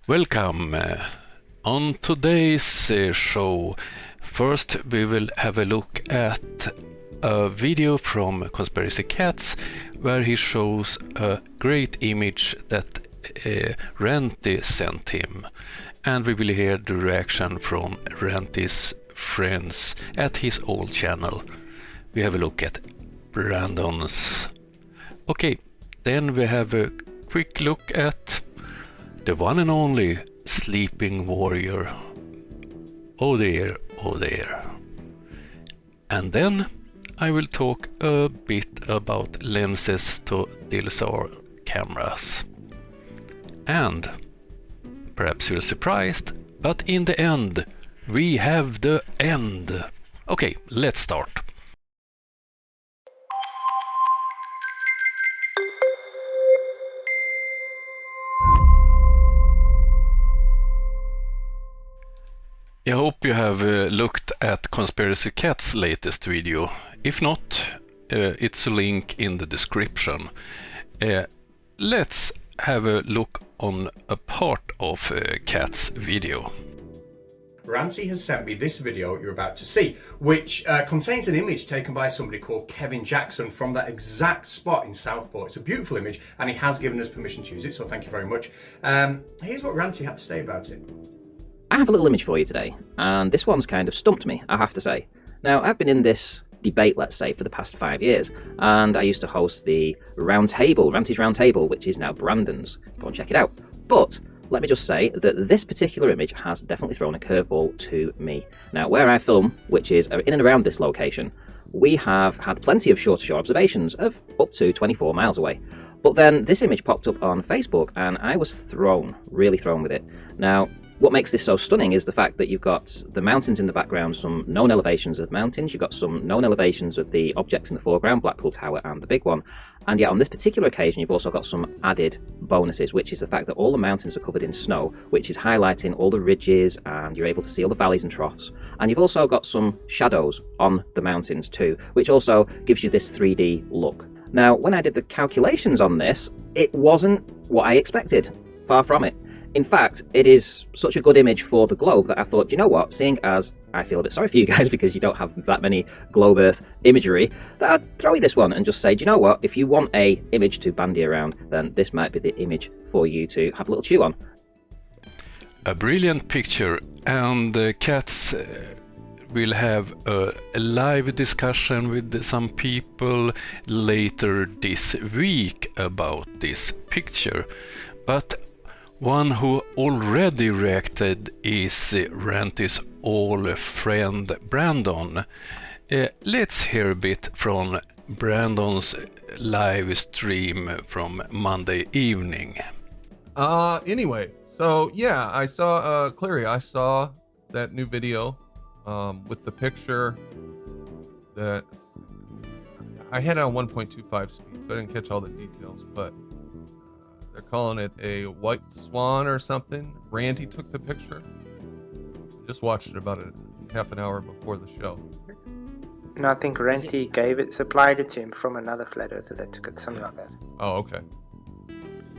Welcome. On today's show, first we will have a look at a video from Conspiracy Catz where he shows a great image that Ranty sent him, and we will hear the reaction from Ranty's friends at his old channel. We have a look at Brandon's. Okay, then we have a quick look at the one and only Sleeping Warrior. Oh dear, oh dear. And then I will talk a bit about lenses to DSLR cameras. And perhaps you're surprised, but in the end, we have the end. Okay, let's start. I hope you have looked at Conspiracy Cat's latest video. If not, it's a link in the description. Let's have a look on a part of Cat's video. Ranty has sent me this video you're about to see, which contains an image taken by somebody called Kevin Jackson from that exact spot in Southport. It's a beautiful image and he has given us permission to use it, so thank you very much. Here's what Ranty had to say about it. I have a little image for you today, and this one's kind of stumped me, I have to say. Now, I've been in this debate, let's say, for the past 5 years, and I used to host the Ranty's Round Table, which is now Brandon's. Go and check it out. But let me just say that this particular image has definitely thrown a curveball to me. Now, where I film, which is in and around this location, we have had plenty of shore-to-shore observations of up to 24 miles away. But then this image popped up on Facebook, and I was really thrown with it. Now, what makes this so stunning is the fact that you've got the mountains in the background, some known elevations of the mountains, you've got some known elevations of the objects in the foreground, Blackpool Tower and the big one, and yet on this particular occasion you've also got some added bonuses, which is the fact that all the mountains are covered in snow, which is highlighting all the ridges, and you're able to see all the valleys and troughs, and you've also got some shadows on the mountains too, which also gives you this 3D look. Now, when I did the calculations on this, it wasn't what I expected, far from it. In fact, it is such a good image for the globe that I thought, you know what, seeing as I feel a bit sorry for you guys because you don't have that many globe Earth imagery, that I'd throw you this one and just say, do you know what, if you want a image to bandy around, then this might be the image for you to have a little chew on. A brilliant picture, and Catz will have a live discussion with some people later this week about this picture. But one who already reacted is Ranty's old friend Brandon. Let's hear a bit from Brandon's live stream from Monday evening. Anyway, so yeah, I saw Clary. I saw that new video with the picture that I had it on 1.25 speed, so I didn't catch all the details, but they're calling it a white swan or something. Ranty took the picture. Just watched it about half an hour before the show. No, I think Ranty supplied it to him from another flat earther that took it, something like that. Oh, okay.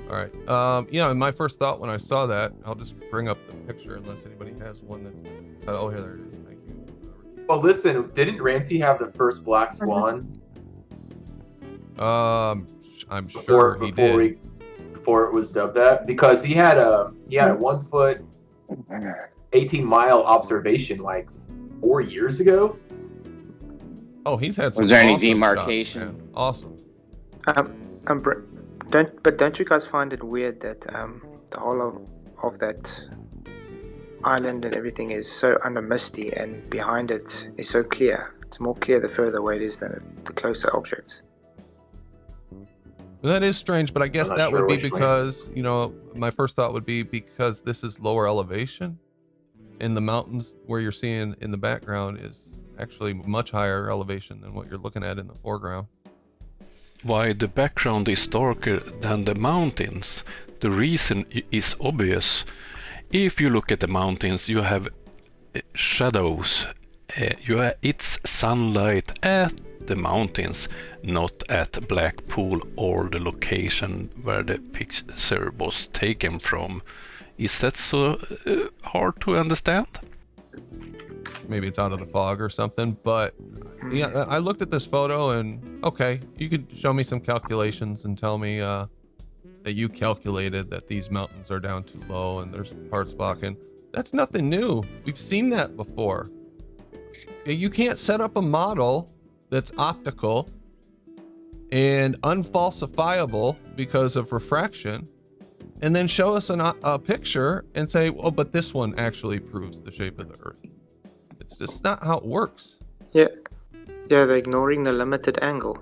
All right. Yeah, my first thought when I saw that, I'll just bring up the picture unless anybody has one that's... Oh, here, there it is. Thank you. Well, listen, didn't Ranty have the first black swan? I'm sure he did. Before it was dubbed that, because he had a 1 foot 18-mile observation like 4 years ago. Oh, he's had some. Was there any awesome demarcation? shots, awesome. Don't you guys find it weird that the whole of that island and everything is so under misty, and behind it is so clear? It's more clear the further away it is than the closer objects. That is strange, but I guess that would be because, you know, my first thought would be because this is lower elevation, and the mountains where you're seeing in the background is actually much higher elevation than what you're looking at in the foreground. Why the background is darker than the mountains? The reason is obvious. If you look at the mountains, you have shadows. It's sunlight at the mountains, not at Blackpool or the location where the picture was taken from. Is that so hard to understand? Maybe it's out of the fog or something, but yeah, I looked at this photo and okay, you could show me some calculations and tell me that you calculated that these mountains are down too low and there's parts blocking. That's nothing new. We've seen that before. You can't set up a model that's optical and unfalsifiable because of refraction and then show us a picture and say, oh, but this one actually proves the shape of the Earth. It's just not how it works. Yeah, they're ignoring the limited angle.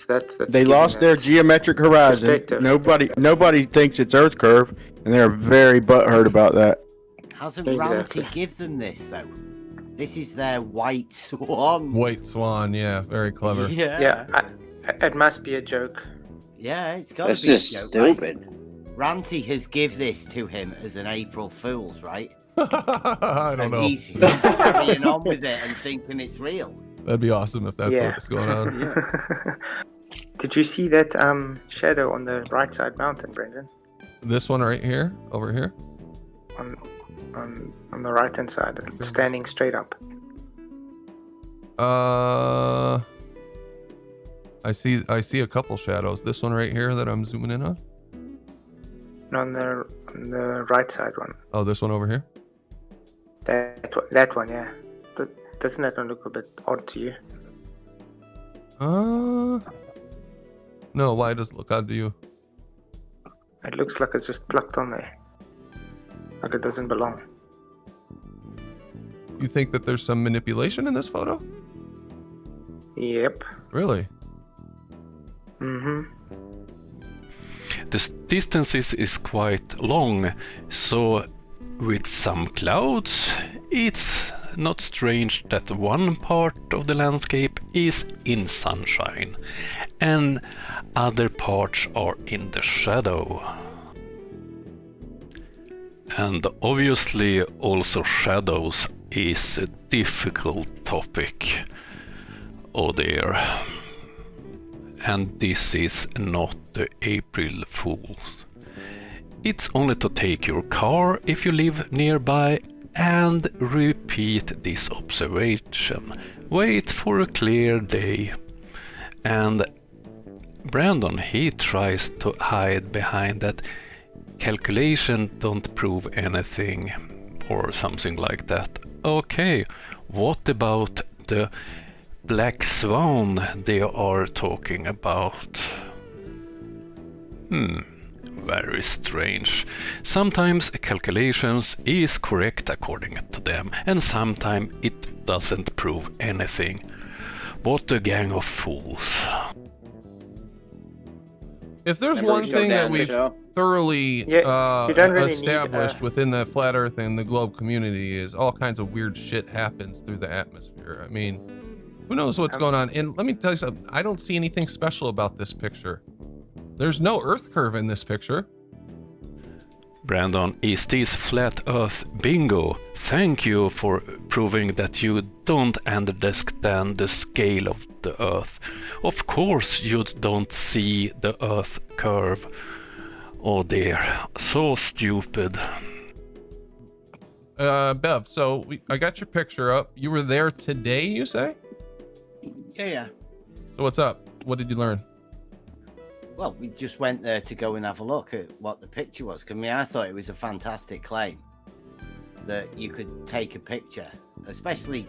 That's They lost their geometric horizon. Nobody thinks it's Earth curve, and they're very butthurt about that. Hasn't Exactly. Ranty give them this though? This is their white swan. White swan, yeah, very clever. Yeah. It must be a joke. Yeah, it's got That's to be a just joke, stupid. Right? Ranty has give this to him as an April Fool's, right? I don't And know. he's carrying on with it and thinking it's real. That'd be awesome if that's Yeah. what's going on. Did you see that shadow on the right side mountain, Brendan? This one right here, over here. On the right hand side, standing straight up. I see a couple shadows. This one right here that I'm zooming in on. On the right side one. Oh, this one over here. That one, yeah. Doesn't that one look a bit odd to you? No, why does it look odd to you? It looks like it's just plucked on there. Like it doesn't belong. You think that there's some manipulation in this photo? Yep. Really? Mm-hmm. The distance is quite long, so with some clouds, it's not strange that one part of the landscape is in sunshine and other parts are in the shadow. And obviously also shadows is a difficult topic. Oh dear. And this is not the April Fool's. It's only to take your car if you live nearby and repeat this observation. Wait for a clear day. And Brandon, he tries to hide behind that calculation don't prove anything or something like that. Okay, what about the black swan they are talking about? Very strange. Sometimes calculations is correct according to them, and sometimes it doesn't prove anything. What a gang of fools. If there's Remember one we thing showed that in the we've show? thoroughly Yeah, you don't really need, established within the flat earth and the globe community is all kinds of weird shit happens through the atmosphere. I mean, who knows what's going on? And let me tell you something, I don't see anything special about this picture. There's no earth curve in this picture. Brandon, is this flat earth bingo? Thank you for proving that you don't understand the scale of the earth. Of course you don't see the earth curve. Oh dear, so stupid. Bev, so I got your picture up. You were there today, you say? Yeah. So what's up? What did you learn? Well, we just went there to go and have a look at what the picture was. Because I thought it was a fantastic claim that you could take a picture, especially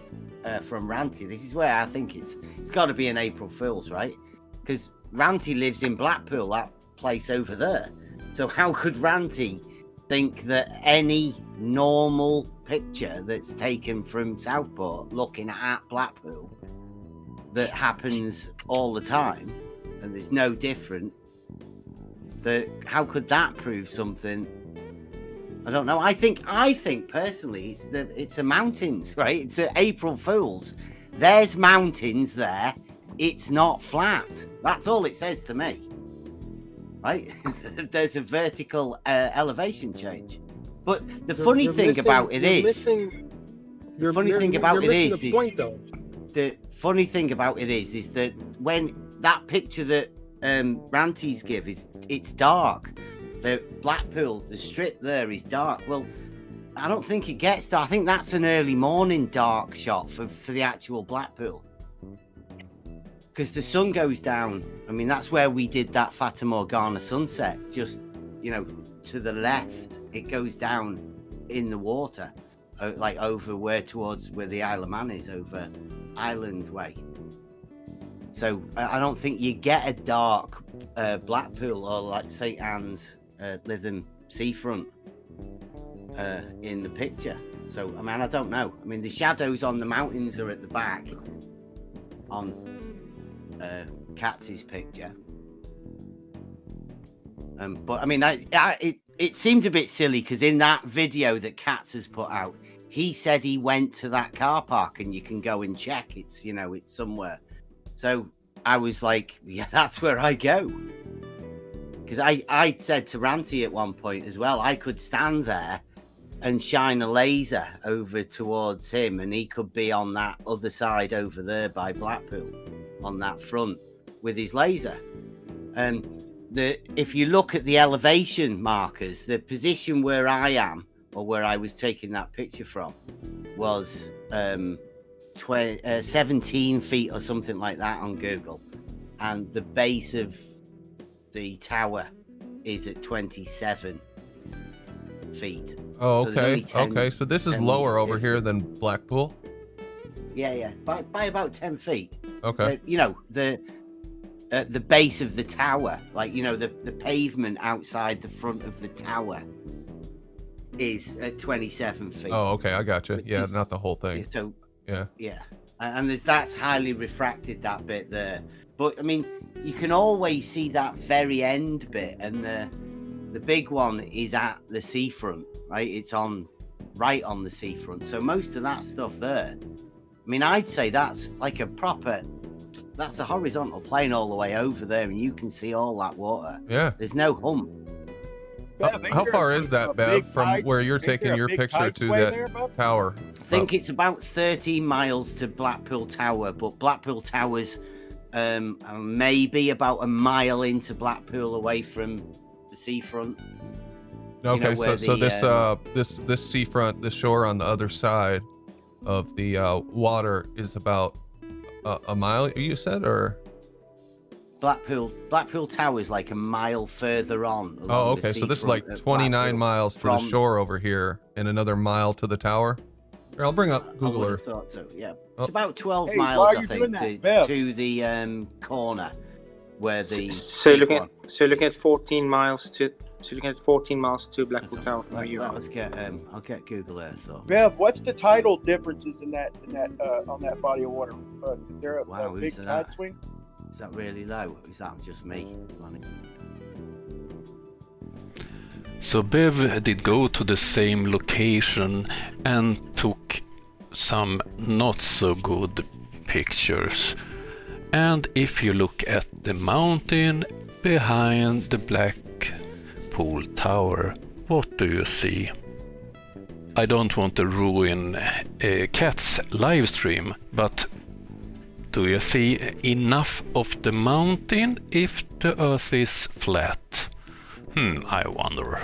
from Ranty. This is where I think it's got to be an April Fool's, right? Because Ranty lives in Blackpool, that place over there. So how could Ranty think that any normal picture that's taken from Southport looking at Blackpool that happens all the time and there's no different, that how could that prove something? I don't know. I think personally it's the mountains, right? It's a April Fool's. There's mountains there. It's not flat. That's all it says to me, right? There's a vertical elevation change. But the funny thing about it is that when that picture that Ranty's give it's dark, The Blackpool, the strip there is dark. Well, I don't think it gets dark. I think that's an early morning dark shot for the actual Blackpool. Because the sun goes down. I mean, that's where we did that Fata Morgana sunset. Just, you know, to the left, it goes down in the water, like over towards where the Isle of Man is, over Island Way. So I don't think you get a dark Blackpool or like St. Anne's Lytham seafront in the picture. So I mean, I don't know. I mean, the shadows on the mountains are at the back on Catz's picture. But I mean, it seemed a bit silly because in that video that Catz has put out, he said he went to that car park and you can go and check. It's, you know, it's somewhere. So I was like, yeah, that's where I go. Because I said to Ranty at one point as well, I could stand there and shine a laser over towards him and he could be on that other side over there by Blackpool on that front with his laser. If you look at the elevation markers, the position where I am or where I was taking that picture from was 17 feet or something like that on Google, and the base of the tower is at 27 feet. Oh, So okay. there's only 10 Okay, so this is 10 lower over here different. than Blackpool. Yeah, by about 10 feet. Okay. You know, the base of the tower, like, you know, the pavement outside the front of the tower is at 27 feet. Oh, okay, I got you. Which Yeah, is- not the whole thing. So Yeah. yeah, and that's highly refracted, that bit there. But I mean, you can always see that very end bit, and the big one is at the seafront, right? It's right on the seafront. So most of that stuff there, I mean, I'd say that's like that's a horizontal plane all the way over there, and you can see all that water. Yeah. There's no hump. How far is that, Bev, from where you're taking your picture to that tower? I think it's about 13 miles to Blackpool Tower, but Blackpool Tower's maybe about a mile into Blackpool away from the seafront. Okay, where this seafront, the shore on the other side of the water is about a mile, you said, or? Blackpool Tower is like a mile further on. Oh, okay, so this is like 29 miles to the shore over here and another mile to the tower. Here, I'll bring up Google I Earth. thought so, yeah. Oh. It's about 12 Hey, miles, while I you're think, doing that, Bev. to the corner where the. So you're looking at 14 miles to. So you're looking at 14 miles to Blackpool Tower from where you are. Let's get. I'll get Google Earth up. Bev, what's the tidal differences in that on that body of water? Is there Wow, a big is that? tide swing? Is that really low? Is that just me? Funny. So Bev did go to the same location and took some not so good pictures. And if you look at the mountain behind the Blackpool Tower, what do you see? I don't want to ruin Cat's live stream, but do you see enough of the mountain if the earth is flat? I wonder.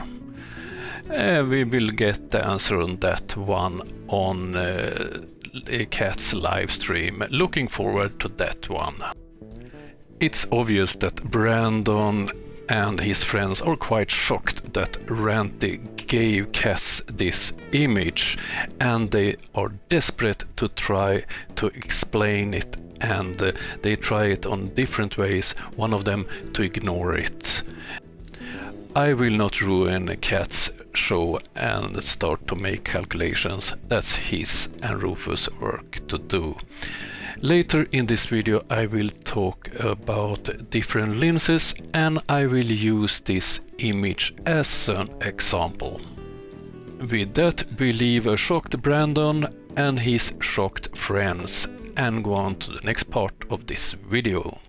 We will get the answer on that one on Cat's live stream. Looking forward to that one. It's obvious that Brandon and his friends are quite shocked that Ranty gave Catz this image, and they are desperate to try to explain it, and they try it on different ways, one of them to ignore it. I will not ruin Cat's show and start to make calculations. That's his and Rufus' work to do. Later in this video I will talk about different lenses, and I will use this image as an example. With that, we leave a shocked Brandon and his shocked friends and go on to the next part of this video.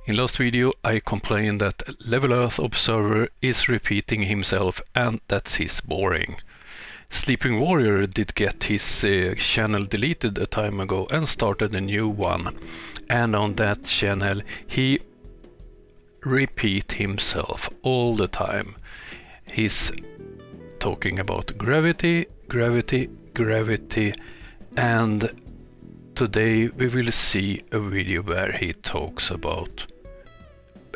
In last video I complained that Level Earth Observer is repeating himself and that is boring. Sleeping Warrior did get his channel deleted a time ago and started a new one. And on that channel he repeat himself all the time. He's talking about gravity, gravity, gravity, and today we will see a video where he talks about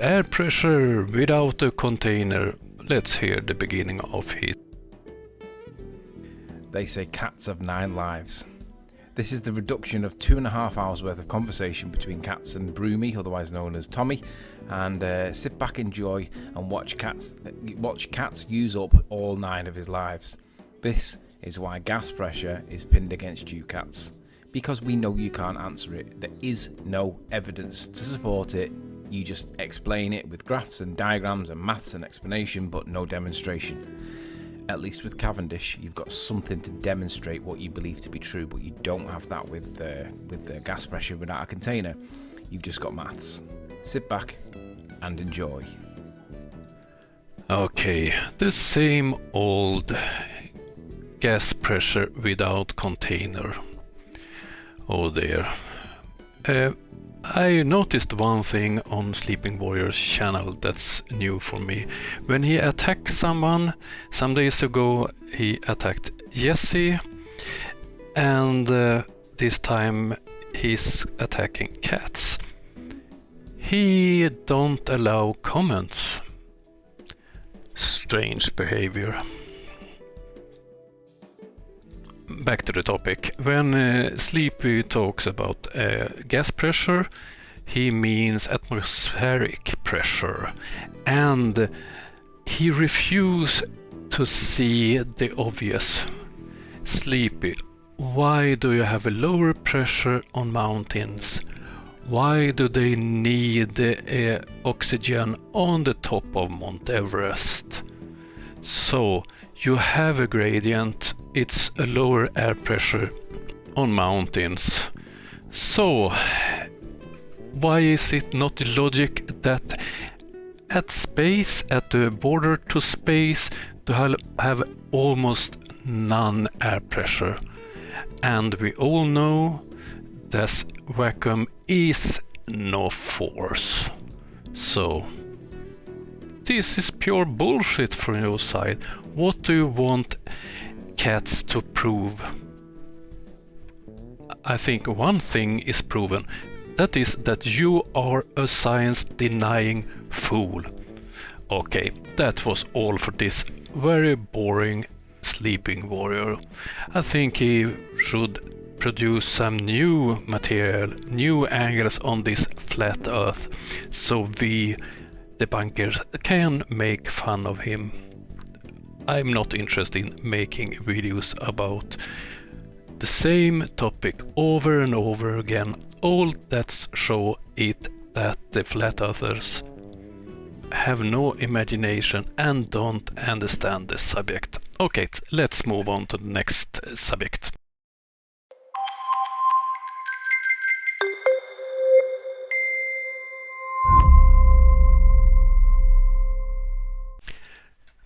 air pressure without a container. Let's hear the beginning of his. They say cats have 9 lives. This is the reduction of 2.5 hours worth of conversation between Catz and Broomy, otherwise known as Tommy, and sit back, enjoy, and watch Catz use up all 9 of his lives. This is why gas pressure is pinned against you, Catz, because we know you can't answer it. There is no evidence to support it. You just explain it with graphs and diagrams and maths and explanation, but no demonstration. At least with Cavendish, you've got something to demonstrate what you believe to be true, but you don't have that with the gas pressure without a container. You've just got maths. Sit back and enjoy. Okay, the same old gas pressure without container. Oh dear. I noticed one thing on Sleeping Warrior's channel that's new for me. When he attacks someone, some days ago he attacked Jesse, and this time he's attacking Catz. He don't allow comments. Strange behavior. Back to the topic. When Sleepy talks about gas pressure, he means atmospheric pressure, and he refuses to see the obvious. Sleepy, why do you have a lower pressure on mountains? Why do they need oxygen on the top of Mount Everest? So, you have a gradient, it's a lower air pressure on mountains. So, why is it not logic that at space, at the border to space, to have almost none air pressure? And we all know that vacuum is no force. So, this is pure bullshit from your side. What do you want Catz to prove? I think one thing is proven. That is that you are a science-denying fool. Okay, that was all for this very boring Sleeping Warrior. I think he should produce some new material, new angles on this flat earth, so we debunkers can make fun of him. I'm not interested in making videos about the same topic over and over again. All that show it that the flat earthers have no imagination and don't understand the subject. Okay, let's move on to the next subject.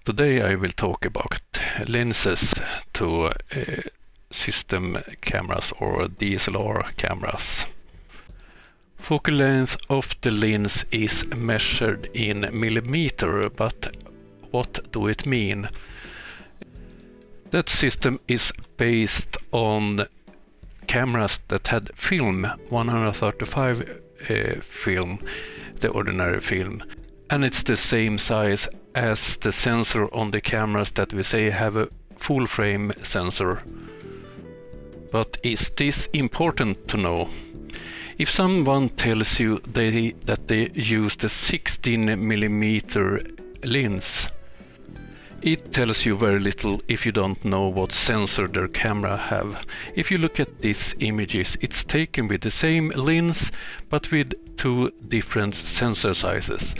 Today I will talk about lenses to system cameras or DSLR cameras. Focal length of the lens is measured in millimeter, but what do it mean? That system is based on cameras that had film, 135 film, the ordinary film, and it's the same size as the sensor on the cameras that we say have a full frame sensor. But is this important to know? If someone tells you that they use the 16mm lens, it tells you very little if you don't know what sensor their camera have. If you look at these images, it's taken with the same lens but with 2 different sensor sizes.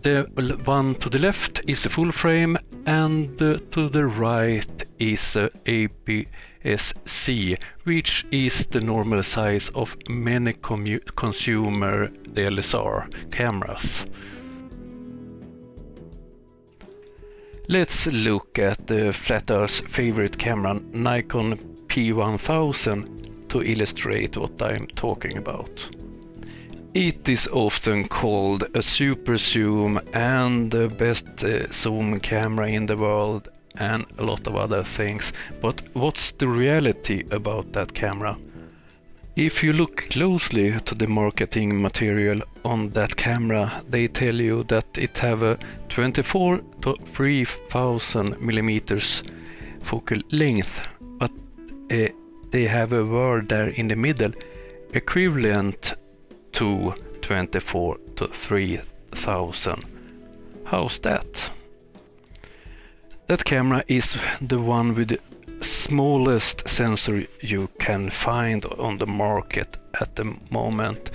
The one to the left is a full frame, and to the right is a APS-C, which is the normal size of many consumer DSLR cameras. Let's look at the Flat Earth's favorite camera, Nikon P1000, to illustrate what I'm talking about. It is often called a super zoom and the best zoom camera in the world and a lot of other things. But what's the reality about that camera? If you look closely to the marketing material on that camera, they tell you that it have a 24 to 3000 millimeters focal length, but they have a word there in the middle, equivalent to 24 to 3000. How's that? That camera is the one with the smallest sensor you can find on the market at the moment.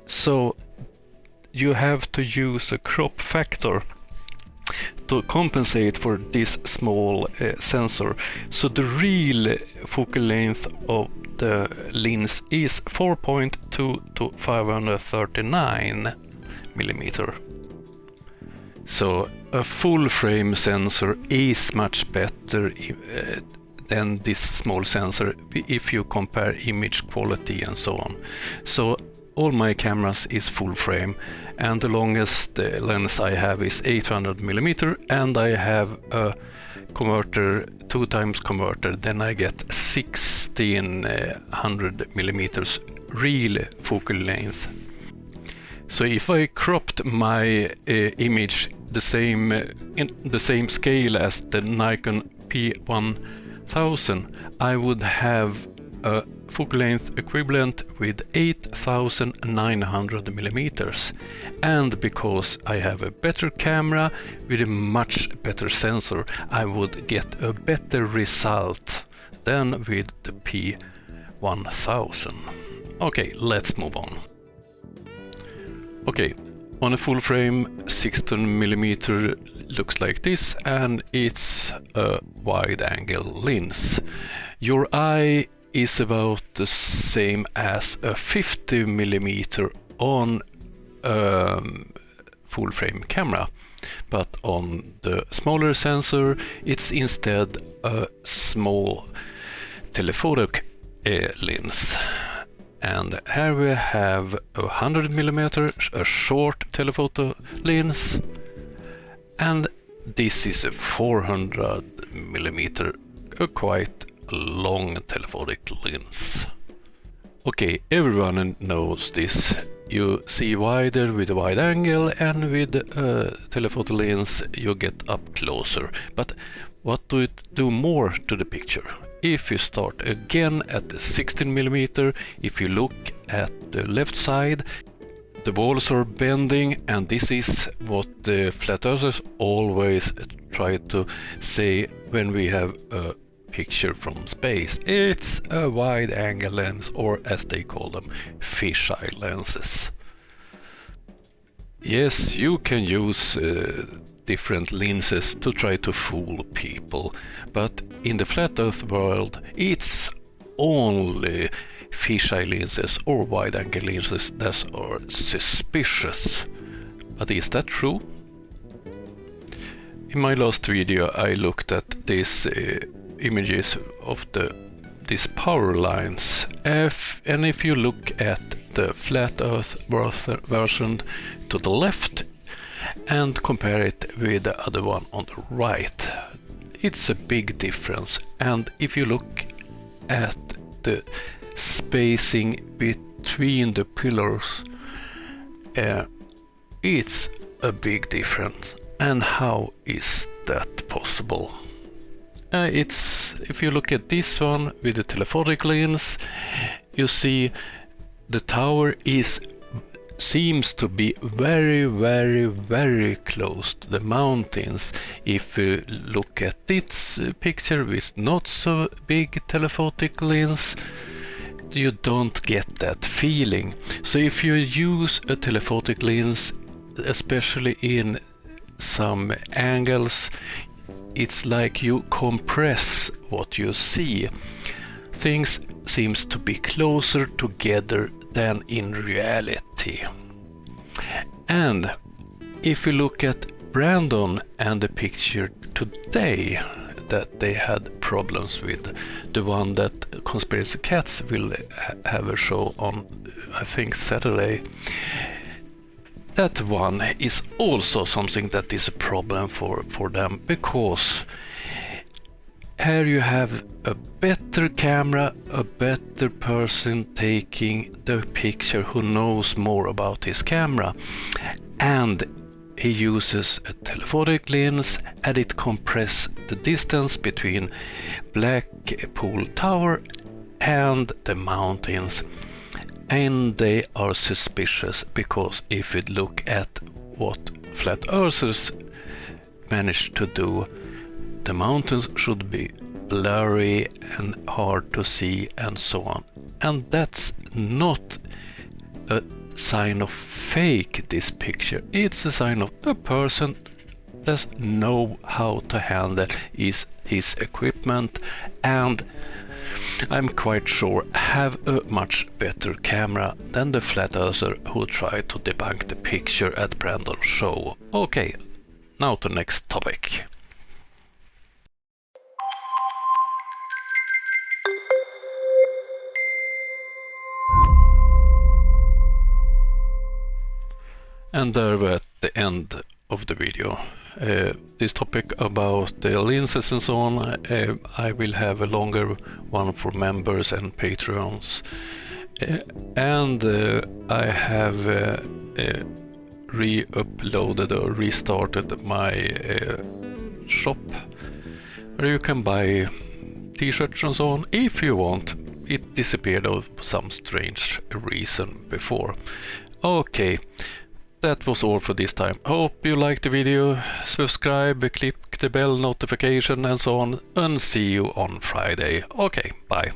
So you have to use a crop factor to compensate for this small sensor. So the real focal length of the lens is 4.2 to 539 millimeter. So a full frame sensor is much better than this small sensor if you compare image quality and so on. So all my cameras is full frame, and the longest lens I have is 800 millimeter, and I have a converter, 2x converter, then I get 1600 millimeters real focal length. So if I cropped my image in the same scale as the Nikon P1000, I would have a focal length equivalent with 8900 millimeters. And because I have a better camera with a much better sensor, I would get a better result than with the P1000. Okay, let's move on. Okay, on a full frame 16mm looks like this, and it's a wide angle lens. Your eye is about the same as a 50mm on a full frame camera, but on the smaller sensor it's instead a small telephoto lens. And here we have a 100mm, a short telephoto lens, and this is a 400mm, a quite long telephotic lens. Okay, everyone knows this. You see wider with a wide angle, and with a telephoto lens you get up closer. But what do it do more to the picture? If you start again at the 16mm, if you look at the left side, the walls are bending, and this is what the flat earthers always try to say when we have a picture from space. It's a wide angle lens, or as they call them, fisheye lenses. Yes, you can use different lenses to try to fool people, but in the flat earth world it's only fisheye lenses or wide angle lenses that are suspicious. But is that true? In my last video I looked at these images of these power lines, and if you look at the flat earth version to the left and compare it with the other one on the right, it's a big difference. And if you look at the spacing between the pillars, it's a big difference. And how is that possible? If you look at this one with the telephotic lens, you see the tower seems to be very, very, very close to the mountains. If you look at this picture with not so big telephotic lens, you don't get that feeling. So if you use a telephotic lens, especially in some angles, it's like you compress what you see. Things seems to be closer together than in reality. And if you look at Brandon and the picture today that they had problems with the one that Conspiracy Cats will have a show on, I think, Saturday. That one is also something that is a problem for them, because here you have a better camera, a better person taking the picture who knows more about his camera, and he uses a telephonic lens and it compresses the distance between Blackpool Tower and the mountains. And they are suspicious, because if you look at what flat earthers managed to do, the mountains should be blurry and hard to see and so on. And that's not a sign of fake, this picture. It's a sign of a person that knows how to handle his equipment, and I'm quite sure have a much better camera than the flat earther who tried to debunk the picture at Brandon's show. Okay, now to next topic. And there we're at the end of the video. This topic about the lenses and so on, I will have a longer one for members and Patreons. And I have re-uploaded or restarted my shop, where you can buy t-shirts and so on if you want. It disappeared for some strange reason before. Okay. That was all for this time. Hope you liked the video. Subscribe, click the bell notification and so on, and see you on Friday. Okay, bye.